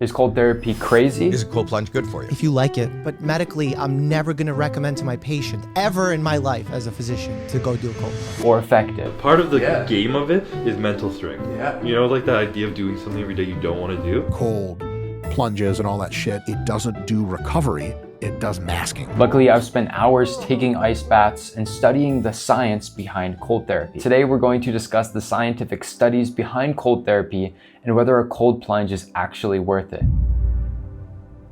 Is cold therapy crazy? Is a cold plunge good for you? If you like it. But medically, I'm never going to recommend to my patient, ever in my life as a physician, to go do a cold plunge. Or effective? Part of the game of it is mental strength. Yeah. You know, like that idea of doing something every day you don't want to do. Cold plunges and all that shit, it doesn't do recovery, it does masking. Luckily, I've spent hours taking ice baths and studying the science behind cold therapy. Today, we're going to discuss the scientific studies behind cold therapy and whether a cold plunge is actually worth it.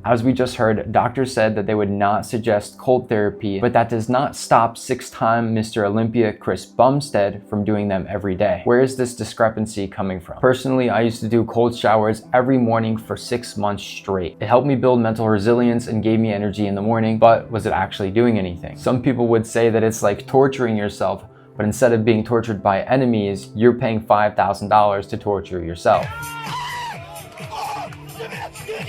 As we just heard, doctors said that they would not suggest cold therapy, but that does not stop six-time Mr. Olympia Chris Bumstead from doing them every day. Where is this discrepancy coming from? Personally, I used to do cold showers every morning for 6 months straight. It helped me build mental resilience and gave me energy in the morning, but was it actually doing anything? Some people would say that it's like torturing yourself, but instead of being tortured by enemies, you're paying $5,000 to torture yourself.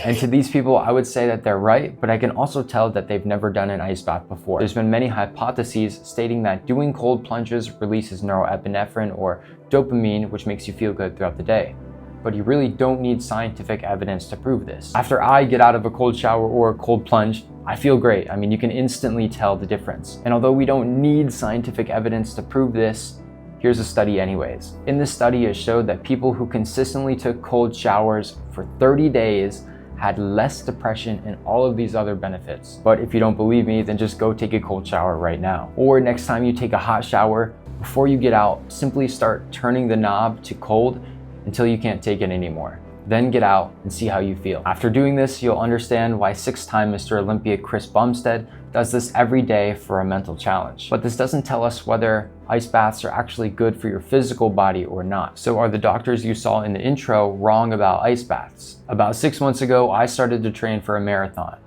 And to these people, I would say that they're right, but I can also tell that they've never done an ice bath before. There's been many hypotheses stating that doing cold plunges releases norepinephrine or dopamine, which makes you feel good throughout the day. But you really don't need scientific evidence to prove this. After I get out of a cold shower or a cold plunge, I feel great. I mean, you can instantly tell the difference. And although we don't need scientific evidence to prove this, here's a study anyways. In this study, it showed that people who consistently took cold showers for 30 days had less depression and all of these other benefits. But if you don't believe me, then just go take a cold shower right now. Or next time you take a hot shower, before you get out, simply start turning the knob to cold until you can't take it anymore. Then get out and see how you feel. After doing this, you'll understand why six-time Mr. Olympia Chris Bumstead does this every day for a mental challenge. But this doesn't tell us whether ice baths are actually good for your physical body or not. So are the doctors you saw in the intro wrong about ice baths? About 6 months ago, I started to train for a marathon.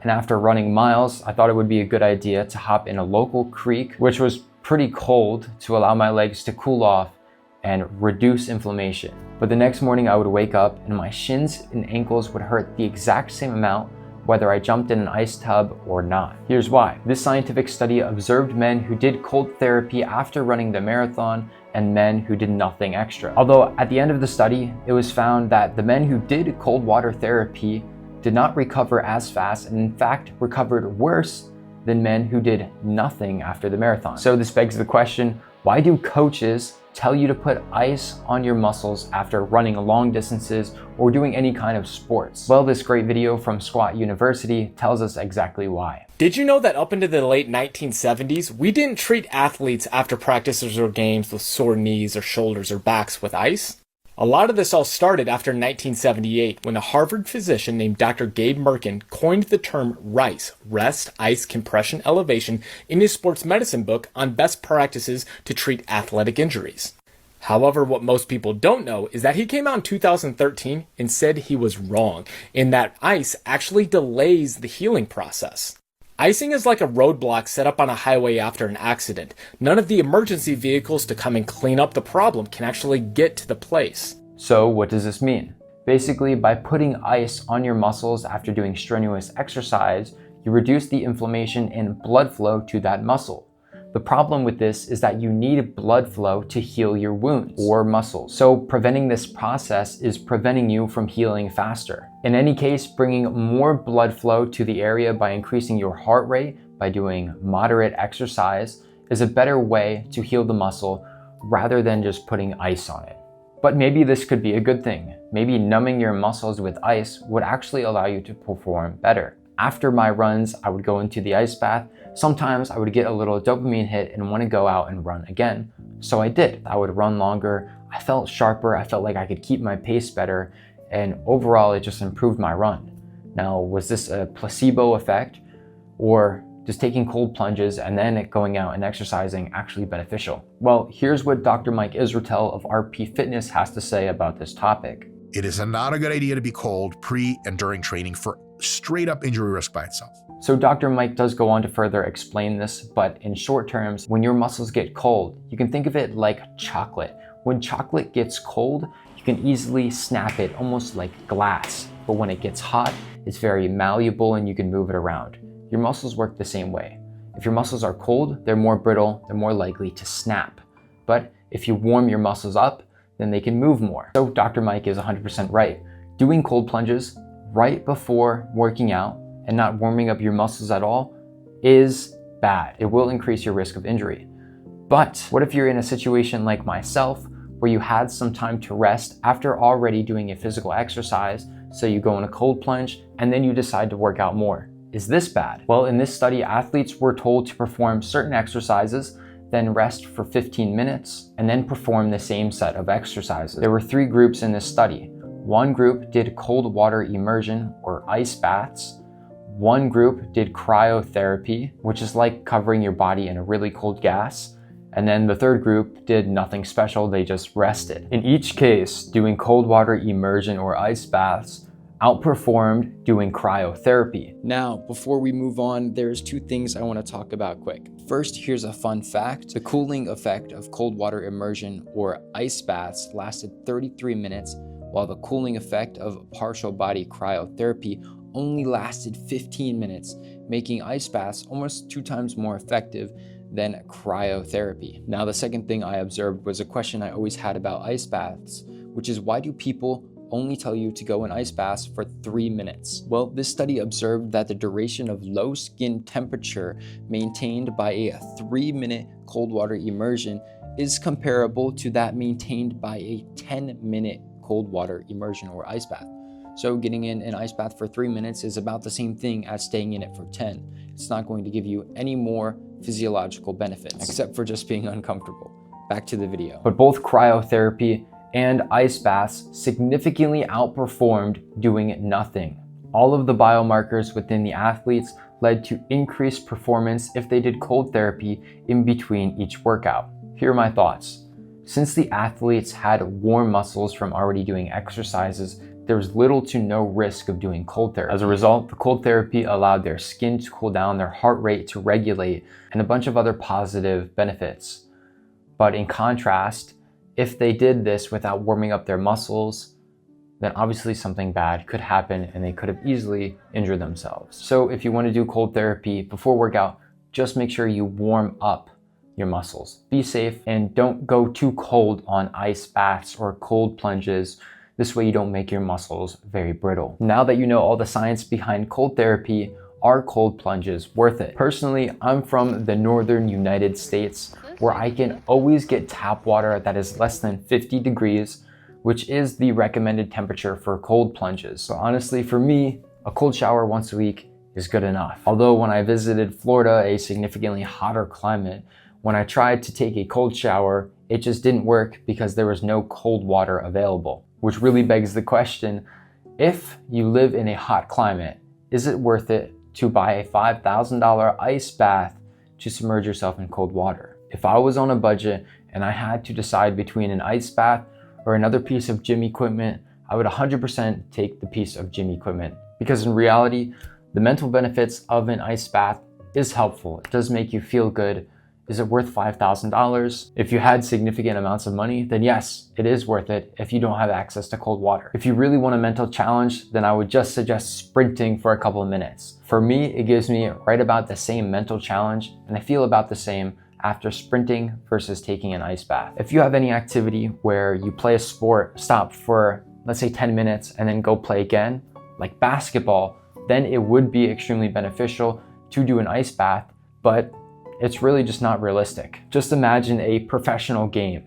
And after running miles, I thought it would be a good idea to hop in a local creek, which was pretty cold, to allow my legs to cool off and reduce inflammation. But the next morning I would wake up and my shins and ankles would hurt the exact same amount whether I jumped in an ice tub or not. Here's why. This scientific study observed men who did cold therapy after running the marathon and men who did nothing extra. Although at the end of the study, it was found that the men who did cold water therapy did not recover as fast and in fact recovered worse than men who did nothing after the marathon. So this begs the question, why do coaches tell you to put ice on your muscles after running long distances or doing any kind of sports? Well, this great video from Squat University tells us exactly why. Did you know that up into the late 1970s, we didn't treat athletes after practices or games with sore knees or shoulders or backs with ice? A lot of this all started after 1978 when a Harvard physician named Dr. Gabe Merkin coined the term RICE, Rest, Ice, Compression, Elevation, in his sports medicine book on best practices to treat athletic injuries. However, what most people don't know is that he came out in 2013 and said he was wrong, in that ice actually delays the healing process. Icing is like a roadblock set up on a highway after an accident. None of the emergency vehicles to come and clean up the problem can actually get to the place. So what does this mean? Basically, by putting ice on your muscles after doing strenuous exercise, you reduce the inflammation and blood flow to that muscle. The problem with this is that you need blood flow to heal your wounds or muscles. So preventing this process is preventing you from healing faster. In any case, bringing more blood flow to the area by increasing your heart rate, by doing moderate exercise, is a better way to heal the muscle rather than just putting ice on it. But maybe this could be a good thing. Maybe numbing your muscles with ice would actually allow you to perform better. After my runs, I would go into the ice bath. Sometimes I would get a little dopamine hit and want to go out and run again. So I did. I would run longer. I felt sharper. I felt like I could keep my pace better. And overall, it just improved my run. Now, was this a placebo effect, or does taking cold plunges and then going out and exercising actually beneficial? Well, here's what Dr. Mike Israetel of RP Fitness has to say about this topic. It is not a good idea to be cold pre and during training for straight up injury risk by itself. So Dr. Mike does go on to further explain this, but in short terms, when your muscles get cold, you can think of it like chocolate. When chocolate gets cold, you can easily snap it almost like glass. But when it gets hot, it's very malleable and you can move it around. Your muscles work the same way. If your muscles are cold, they're more brittle, they're more likely to snap. But if you warm your muscles up, then they can move more. So Dr. Mike is 100% right. Doing cold plunges right before working out and not warming up your muscles at all is bad. It will increase your risk of injury. But what if you're in a situation like myself where you had some time to rest after already doing a physical exercise, so you go in a cold plunge and then you decide to work out more? Is this bad? Well, in this study, athletes were told to perform certain exercises, then rest for 15 minutes, and then perform the same set of exercises. There were 3 groups in this study. One group did cold water immersion or ice baths. One group did cryotherapy, which is like covering your body in a really cold gas. And then the third group did nothing special, they just rested. In each case, doing cold water immersion or ice baths outperformed doing cryotherapy. Now, before we move on, there's 2 things I want to talk about quick. First, here's a fun fact. The cooling effect of cold water immersion or ice baths lasted 33 minutes, while the cooling effect of partial body cryotherapy only lasted 15 minutes, making ice baths almost 2 times more effective than cryotherapy. Now, the second thing I observed was a question I always had about ice baths, which is, why do people only tell you to go in ice baths for 3 minutes? Well, this study observed that the duration of low skin temperature maintained by a 3-minute cold water immersion is comparable to that maintained by a 10-minute cold water immersion or ice bath. So getting in an ice bath for 3 minutes is about the same thing as staying in it for 10. It's not going to give you any more physiological benefits, except for just being uncomfortable. Back to the video. But both cryotherapy and ice baths significantly outperformed doing nothing. All of the biomarkers within the athletes led to increased performance if they did cold therapy in between each workout. Here are my thoughts. Since the athletes had warm muscles from already doing exercises, there was little to no risk of doing cold therapy. As a result, the cold therapy allowed their skin to cool down, their heart rate to regulate, and a bunch of other positive benefits. But in contrast, if they did this without warming up their muscles, then obviously something bad could happen and they could have easily injured themselves. So if you want to do cold therapy before workout, just make sure you warm up your muscles. Be safe and don't go too cold on ice baths or cold plunges. This way you don't make your muscles very brittle. Now that you know all the science behind cold therapy, are cold plunges worth it? Personally, I'm from the northern United States, where I can always get tap water that is less than 50 degrees, which is the recommended temperature for cold plunges. So honestly, for me, a cold shower once a week is good enough. Although when I visited Florida, a significantly hotter climate, when I tried to take a cold shower, it just didn't work because there was no cold water available. Which really begs the question, if you live in a hot climate, is it worth it to buy a $5,000 ice bath to submerge yourself in cold water? If I was on a budget and I had to decide between an ice bath or another piece of gym equipment, I would 100% take the piece of gym equipment. Because in reality, the mental benefits of an ice bath is helpful. It does make you feel good. Is it worth $5,000? If you had significant amounts of money, then yes, it is worth it if you don't have access to cold water. If you really want a mental challenge, then I would just suggest sprinting for a couple of minutes. For me, it gives me right about the same mental challenge, and I feel about the same after sprinting versus taking an ice bath. If you have any activity where you play a sport, stop for, let's say 10 minutes, and then go play again, like basketball, then it would be extremely beneficial to do an ice bath, but it's really just not realistic. Just imagine a professional game,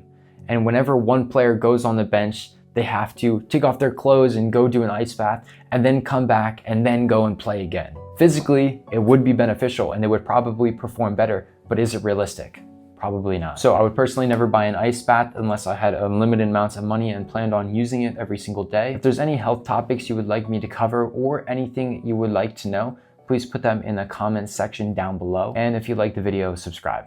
and whenever one player goes on the bench, they have to take off their clothes and go do an ice bath, and then come back and then go and play again. Physically, it would be beneficial and they would probably perform better, but is it realistic? Probably not. So I would personally never buy an ice bath unless I had unlimited amounts of money and planned on using it every single day. If there's any health topics you would like me to cover or anything you would like to know, please put them in the comments section down below. And if you like the video, subscribe.